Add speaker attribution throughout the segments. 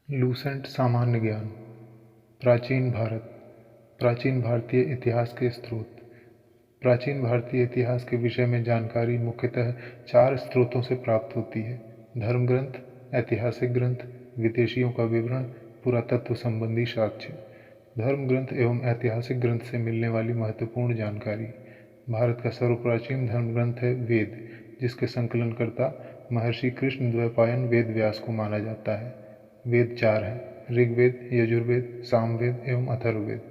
Speaker 1: Lucent सामान्य ज्ञान। प्राचीन भारत। प्राचीन भारतीय इतिहास के स्रोत। प्राचीन भारतीय इतिहास के विषय में जानकारी मुख्यतः 4 स्रोतों से प्राप्त होती है: धर्म ग्रंथ, ऐतिहासिक ग्रंथ, विदेशियों का विवरण, पुरातत्व संबंधी साक्ष्य। धर्म ग्रंथ एवं ऐतिहासिक ग्रंथ से मिलने वाली महत्वपूर्ण जानकारी। भारत का सर्वप्राचीन धर्म ग्रंथ है वेद, जिसके संकलनकर्ता महर्षि कृष्ण द्वैपायन वेद व्यास को माना जाता है। वेद 4 हैं: ऋग्वेद, यजुर्वेद, सामवेद एवं अथर्ववेद।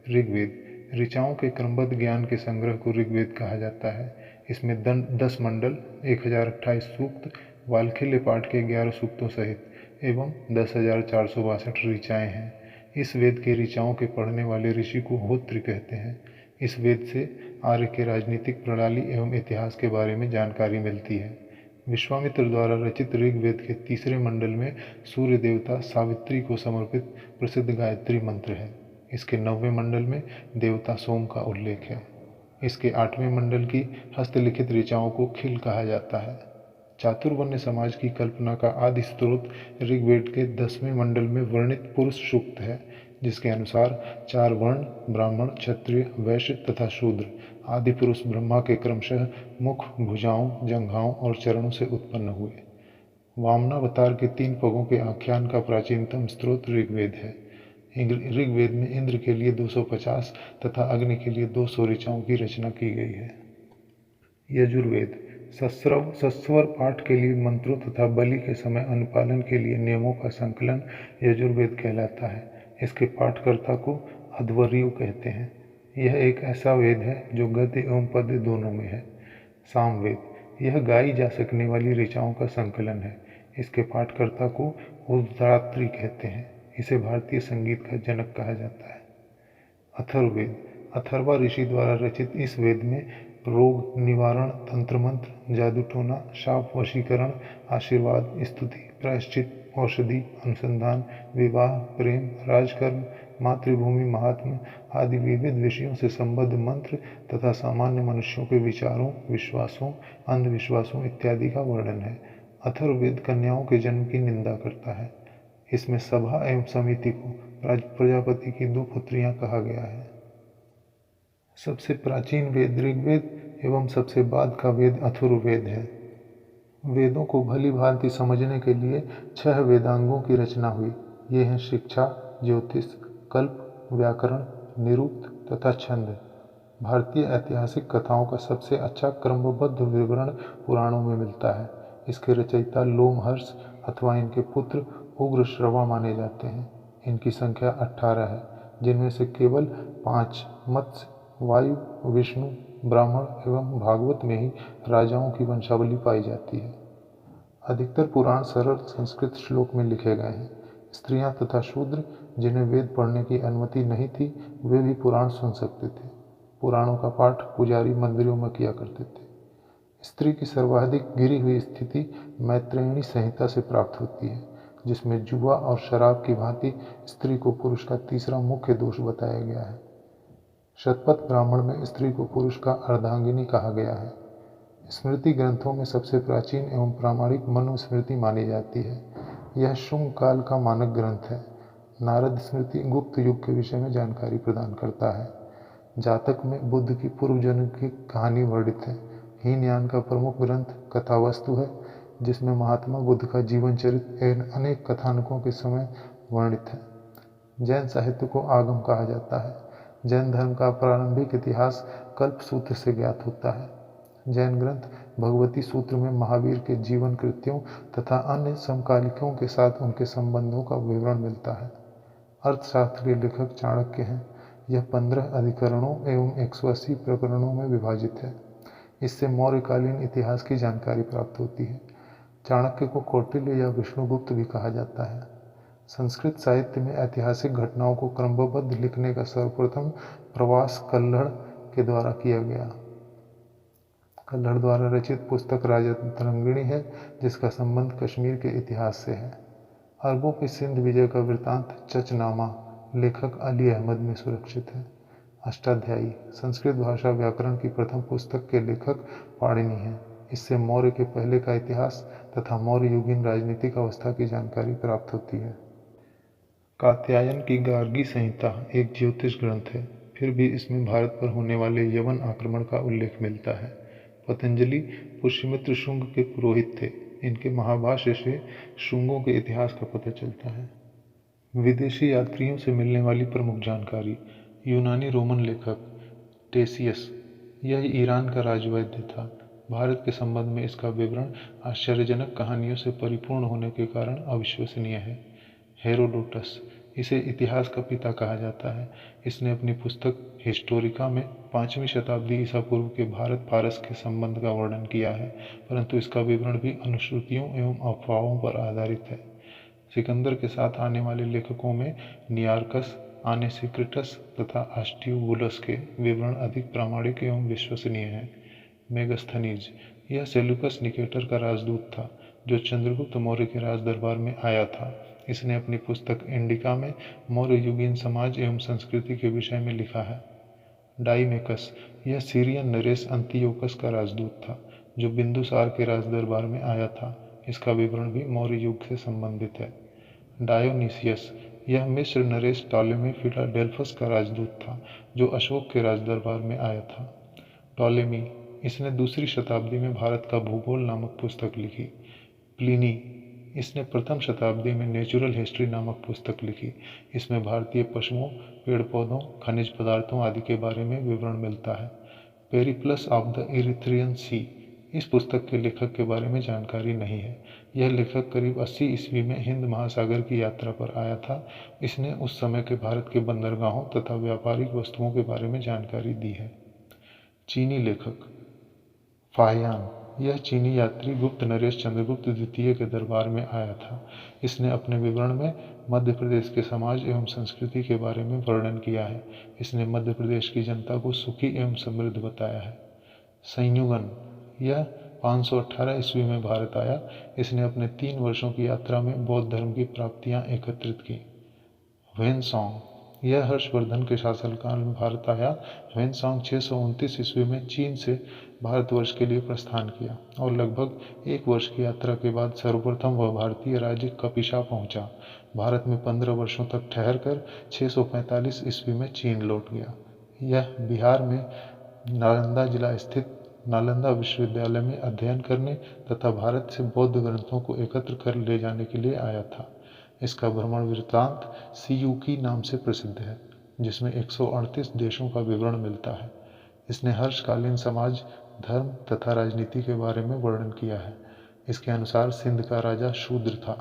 Speaker 1: ऋग्वेद ऋचाओं के क्रमबद्ध ज्ञान के संग्रह को ऋग्वेद कहा जाता है। इसमें 10 मंडल, 1028 सूक्त, वाल्खिल्य पाठ के 11 सूक्तों सहित एवं 10,462 ऋचाएँ हैं। इस वेद के ऋचाओं के पढ़ने वाले ऋषि को होत्र कहते हैं। इस वेद से आर्य के राजनीतिक प्रणाली एवं इतिहास के बारे में जानकारी मिलती है। विश्वामित्र द्वारा रचित ऋग्वेद के 3रे मंडल में सूर्य देवता सावित्री को समर्पित प्रसिद्ध गायत्री मंत्र है। इसके 9वें मंडल में देवता सोम का उल्लेख है। इसके 8वें मंडल की हस्तलिखित ऋचाओं को खिल कहा जाता है। चातुर्वर्ण्य समाज की कल्पना का आदि स्रोत ऋग्वेद के 10वें मंडल में वर्णित पुरुष सूक्त है, जिसके अनुसार 4 वर्ण ब्राह्मण, क्षत्रिय, वैश्य तथा शूद्र आदि पुरुष ब्रह्मा के क्रमशः मुख, भुजाओं, जंघाओं और चरणों से उत्पन्न हुए। वामनावतार के 3 पगों के आख्यान का प्राचीनतम स्रोत ऋग्वेद है। ऋग्वेद में इंद्र के लिए 250 तथा अग्नि के लिए 200 ऋचाओं की रचना की गई है। यजुर्वेद सस्वर पाठ के लिए मंत्रों तथा बलि के समय अनुपालन के लिए नियमों का संकलन यजुर्वेद कहलाता है। इसके पाठकर्ता को अध्वर्यु कहते हैं। यह एक ऐसा वेद है जो गद्य एवं पद्य दोनों में है। सामवेद यह गाई जा सकने वाली ऋचाओं का संकलन है। इसके पाठकर्ता को उद्धात्री कहते हैं। इसे भारतीय संगीत का जनक कहा जाता है। अथर्ववेद अथर्वा ऋषि द्वारा रचित इस वेद में रोग निवारण, तंत्र मंत्र, जादू टोना, शाप वशीकरण, आशीर्वाद, स्तुति, प्रायश्चित, औषधि, अनुसंधान, विवाह, प्रेम, राजकर्म, मातृभूमि महात्म्य आदि विविध विषयों से संबद्ध मंत्र तथा सामान्य मनुष्यों के विचारों, विश्वासों, अंधविश्वासों इत्यादि का वर्णन है। अथर्ववेद कन्याओं के जन्म की निंदा करता है। इसमें सभा एवं समिति को प्रजापति की 2 पुत्रियां कहा गया है। सबसे प्राचीन वेद ऋग्वेद एवं सबसे बाद का वेद अथर्ववेद है। वेदों को भली भांति समझने के लिए 6 वेदांगों की रचना हुई। ये हैं शिक्षा, ज्योतिष, कल्प, व्याकरण, निरुक्त तथा छंद। भारतीय ऐतिहासिक कथाओं का सबसे अच्छा क्रमबद्ध विवरण पुराणों में मिलता है। इसके रचयिता लोमहर्ष अथवा इनके पुत्र उग्रश्रवा माने जाते हैं। इनकी संख्या 18 है, जिनमें से केवल 5 मत्स्य, वायु, विष्णु, ब्राह्मण एवं भागवत में ही राजाओं की वंशावली पाई जाती है। अधिकतर पुराण सरल संस्कृत श्लोक में लिखे गए हैं। स्त्रियां तथा शूद्र जिन्हें वेद पढ़ने की अनुमति नहीं थी, वे भी पुराण सुन सकते थे। पुराणों का पाठ पुजारी मंदिरों में किया करते थे। स्त्री की सर्वाधिक गिरी हुई स्थिति मैत्रेयणी संहिता से प्राप्त होती है, जिसमें जुआ और शराब की भांति स्त्री को पुरुष का तीसरा मुख्य दोष बताया गया है। शतपथ ब्राह्मण में स्त्री को पुरुष का अर्धांगिनी कहा गया है। स्मृति ग्रंथों में सबसे प्राचीन एवं प्रामाणिक मनुस्मृति मानी जाती है। यह शुंग काल का मानक ग्रंथ है। नारद स्मृति गुप्त युग के विषय में जानकारी प्रदान करता है। जातक में बुद्ध की पूर्व जन्म की कहानी वर्णित है। हीनयान का प्रमुख ग्रंथ कथावस्तु है, जिसमें महात्मा बुद्ध का जीवन चरित्र एवं अनेक कथानकों के समय वर्णित है। जैन साहित्य को आगम कहा जाता है। जैन धर्म का प्रारंभिक इतिहास कल्प सूत्र से ज्ञात होता है। जैन ग्रंथ भगवती सूत्र में महावीर के जीवन कृत्यों तथा अन्य समकालिकों के साथ उनके संबंधों का विवरण मिलता है। अर्थशास्त्र के लेखक चाणक्य हैं। यह 15 अधिकरणों एवं 180 प्रकरणों में विभाजित है। इससे मौर्यकालीन इतिहास की जानकारी प्राप्त होती है। चाणक्य को कौटिल्य या विष्णुगुप्त भी कहा जाता है। संस्कृत साहित्य में ऐतिहासिक घटनाओं को क्रमबद्ध लिखने का सर्वप्रथम प्रवास कल्हड़ के द्वारा किया गया। कल्हड़ द्वारा रचित पुस्तक राजतरंगिणी है, जिसका संबंध कश्मीर के इतिहास से है। अरबों के सिंध विजय का वृत्तांत चचनामा लेखक अली अहमद में सुरक्षित है। अष्टाध्यायी संस्कृत भाषा व्याकरण की प्रथम पुस्तक के लेखक पाणिनि हैं। इससे मौर्य के पहले का इतिहास तथा मौर्य युगीन राजनीतिक अवस्था की जानकारी प्राप्त होती है। कात्यायन की गार्गी संहिता एक ज्योतिष ग्रंथ है, फिर भी इसमें भारत पर होने वाले यवन आक्रमण का उल्लेख मिलता है। पतंजलि पुष्यमित्र शुंग के पुरोहित थे। इनके महाभाष्य से शुंगों के इतिहास का पता चलता है। विदेशी यात्रियों से मिलने वाली प्रमुख जानकारी। यूनानी रोमन लेखक टेसियस, यह ईरान का राजवैद्य था। भारत के संबंध में इसका विवरण आश्चर्यजनक कहानियों से परिपूर्ण होने के कारण अविश्वसनीय है। हेरोडोटस, इसे इतिहास का पिता कहा जाता है। इसने अपनी पुस्तक हिस्टोरिका में 5वीं शताब्दी ईसा पूर्व के भारत फारस के संबंध का वर्णन किया है, परंतु इसका विवरण भी अनुश्रुतियों एवं अफवाहों पर आधारित है। सिकंदर के साथ आने वाले लेखकों में नियार्कस, आनेसिक्रिटस तथा आस्ट्रियोबुलस के विवरण अधिक प्रामाणिक एवं विश्वसनीय हैं। मेगस्थनीज, यह सेल्यूकस निकेटर का राजदूत था, जो चंद्रगुप्त मौर्य के राज दरबार में आया था। इसने अपनी पुस्तक इंडिका में मौर्य युगीन समाज एवं संस्कृति के विषय में लिखा है। डाइमेकस, यह सीरियन नरेश अंतियोकस का राजदूत था, जो बिंदुसार के राज दरबार में आया था। इसका विवरण भी मौर्य युग से संबंधित है। डायोनीसियस, यह मिस्र नरेश टॉलेमी फिलाडेल्फस का राजदूत था, जो अशोक के राज दरबार में आया था। टॉलेमी, इसने दूसरी शताब्दी में भारत का भूगोल नामक पुस्तक लिखी। प्लिनी, इसने प्रथम शताब्दी में नेचुरल हिस्ट्री नामक पुस्तक लिखी। इसमें भारतीय पशुओं, पेड़ पौधों, खनिज पदार्थों आदि के बारे में विवरण मिलता है। पेरिप्लस ऑफ द इरिथ्रियन सी, इस पुस्तक के लेखक के बारे में जानकारी नहीं है। यह लेखक करीब 80 ईस्वी में हिंद महासागर की यात्रा पर आया था। इसने उस समय के भारत के बंदरगाहों तथा व्यापारिक वस्तुओं के बारे में जानकारी दी है। चीनी लेखक फाहियान, यह चीनी यात्री गुप्त नरेश चंद्रगुप्त द्वितीय के दरबार में आया था। इसने अपने विवरण में मध्य प्रदेश के समाज एवं संस्कृति के बारे में वर्णन किया है। इसने मध्य प्रदेश की जनता को सुखी एवं समृद्ध बताया है। संयुगन, यह 518 ईस्वी में भारत आया। इसने अपने 3 वर्षों की यात्रा में बौद्ध धर्म की प्राप्तियां एकत्रित की। ह्वेनसॉन्ग, यह हर्षवर्धन के शासनकाल में भारत आया। ह्वेनसॉन्ग 629 ईस्वी में चीन से भारतवर्ष के लिए प्रस्थान किया और लगभग 1 वर्ष की यात्रा के बाद सर्वप्रथम वह भारतीय राज्य कपिशा पहुंचा। भारत में 15 वर्षों तक ठहरकर 645 ईस्वी में चीन लौट गया। यह बिहार में नालंदा जिला स्थित नालंदा विश्वविद्यालय में अध्ययन करने तथा भारत से बौद्ध ग्रंथों को एकत्र कर ले जाने के लिए आया था। इसका भ्रमण वृत्तांत सीयूकी नाम से प्रसिद्ध है, जिसमें 138 देशों का विवरण मिलता है। इसने हर्षकालीन समाज, धर्म तथा राजनीति के बारे में वर्णन किया है। इसके अनुसार सिंध का राजा शूद्र था।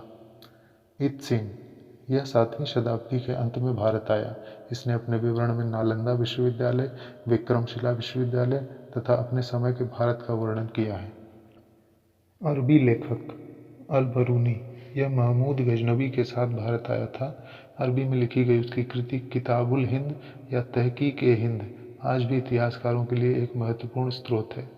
Speaker 1: इत्सिंग, यह 7वीं शताब्दी के अंत में भारत आया। इसने अपने विवरण में नालंदा विश्वविद्यालय, विक्रमशिला विश्वविद्यालय तथा अपने समय के भारत का वर्णन किया है। अरबी लेखक अल बरूनी, यह महमूद गजनबी के साथ भारत आया था। अरबी में लिखी गई उसकी कृति किताबुल हिंद या तहकीक ए हिंद आज भी इतिहासकारों के लिए एक महत्वपूर्ण स्रोत है।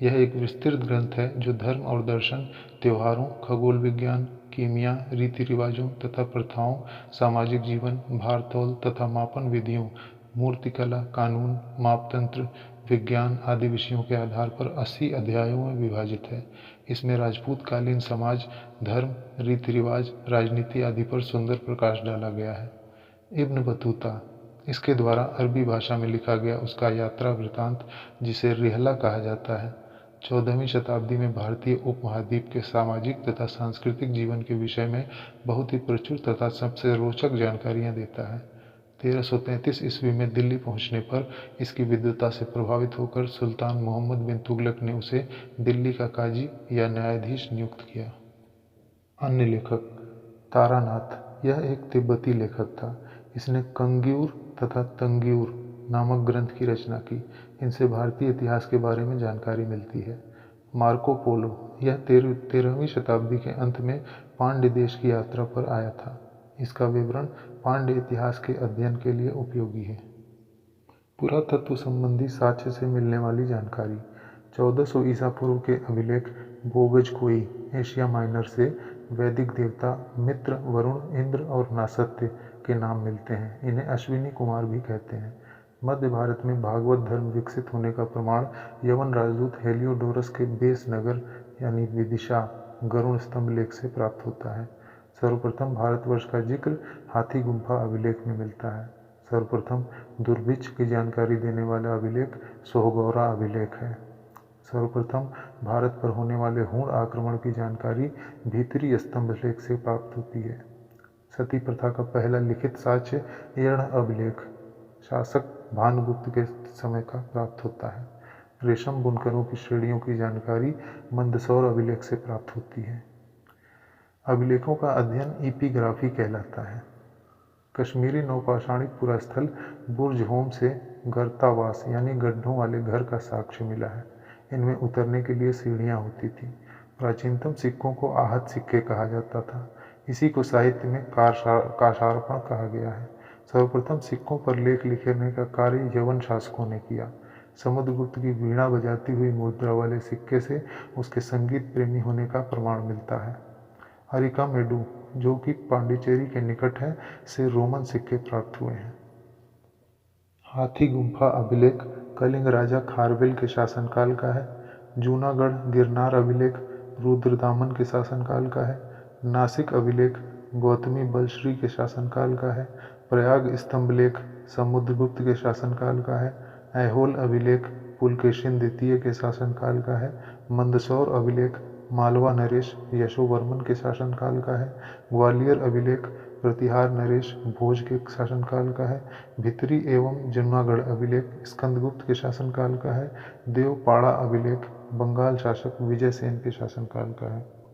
Speaker 1: यह एक विस्तृत ग्रंथ है जो धर्म और दर्शन, त्योहारों, खगोल विज्ञान, कीमिया, रीति रिवाजों तथा प्रथाओं, सामाजिक जीवन, भारतोल तथा मापन विधियों, मूर्तिकला, कानून, मापतंत्र, विज्ञान आदि विषयों के आधार पर 80 अध्यायों में विभाजित है। इसमें राजपूत कालीन समाज, धर्म, रीति रिवाज, राजनीति आदि पर सुंदर प्रकाश डाला गया है। इब्न बतूता, इसके द्वारा अरबी भाषा में लिखा गया उसका यात्रा वृतांत, जिसे रिहला कहा जाता है, 14वीं शताब्दी में भारतीय उपमहाद्वीप के सामाजिक तथा सांस्कृतिक जीवन के विषय में बहुत ही प्रचुर तथा सबसे रोचक जानकारियां देता है। 1333 ईस्वी में दिल्ली पहुंचने पर इसकी विद्वता से प्रभावित होकर सुल्तान मोहम्मद बिन तुगलक ने उसे दिल्ली का काजी या न्यायाधीश नियुक्त किया। अन्य लेखक तारानाथ, यह एक तिब्बती लेखक था। इसने कंग्यूर तथा तंग्यूर नामक ग्रंथ की रचना की। इनसे भारतीय इतिहास के बारे में जानकारी मिलती है। मार्को पोलो, यह 13वीं शताब्दी के अंत में पांड्य देश की यात्रा पर आया था। इसका विवरण पांड्य इतिहास के अध्ययन के लिए उपयोगी है। पुरातत्व संबंधी साक्ष्य से मिलने वाली जानकारी। 1400 ईसा पूर्व के अभिलेख बोगजकोई एशिया माइनर से वैदिक देवता मित्र, वरुण, इंद्र और नासत्य के नाम मिलते हैं। इन्हें अश्विनी कुमार भी कहते हैं। मध्य भारत में भागवत धर्म विकसित होने का प्रमाण यवन राजदूत हेलियोडोरस के बेस नगर यानी विदिशा गरुण स्तंभ लेख से प्राप्त होता है। सर्वप्रथम भारतवर्ष का जिक्र हाथी गुम्फा अभिलेख में मिलता है। सर्वप्रथम दुर्भिक्ष की जानकारी देने वाला अभिलेख सोहगौरा अभिलेख है। सर्वप्रथम भारत पर होने वाले हूण आक्रमण की जानकारी भीतरी स्तंभ लेख से प्राप्त होती है। सती प्रथा का पहला लिखित साक्ष्य एर्ण अभिलेख शासक भानुगुप्त के समय का प्राप्त होता है। रेशम बुनकरों की श्रेणियों की जानकारी मंदसौर अभिलेख से प्राप्त होती है। अभिलेखों का अध्ययन इपिग्राफी कहलाता है। कश्मीरी नौपाषाणिक पुरास्थल बुर्ज होम से गर्तावास यानी गड्ढों वाले घर का साक्ष्य मिला है। इनमें उतरने के लिए सीढ़ियाँ होती थीं। प्राचीनतम सिक्कों को आहत सिक्के कहा जाता था। इसी को साहित्य में काशार्पण कहा गया है। सर्वप्रथम सिक्कों पर लेख लिखने का कार्य यवन शासकों ने किया। समुद्रगुप्त की वीणा बजाती हुई मुद्रा वाले सिक्के से उसके संगीत प्रेमी होने का प्रमाण मिलता है। अरिकामेडु, जो कि पांडिचेरी के निकट है, से रोमन सिक्के प्राप्त हुए हैं। हाथी गुम्फा अभिलेख कलिंग राजा खारवेल के शासनकाल का है। जूनागढ़ गिरनार अभिलेख रुद्रदामन के शासनकाल का है। नासिक अभिलेख गौतमी बलश्री के शासनकाल का है। प्रयाग स्तंभलेख समुद्रगुप्त के शासनकाल का है। ऐहोल अभिलेख पुलकेशिन द्वितीय के शासनकाल का है। मंदसौर अभिलेख मालवा नरेश यशोवर्मन के शासनकाल का है। ग्वालियर अभिलेख प्रतिहार नरेश भोज के शासनकाल का है। भितरी एवं जूनागढ़ अभिलेख स्कंदगुप्त के शासनकाल का है। देवपाड़ा अभिलेख बंगाल शासक विजयसेन के शासनकाल का है।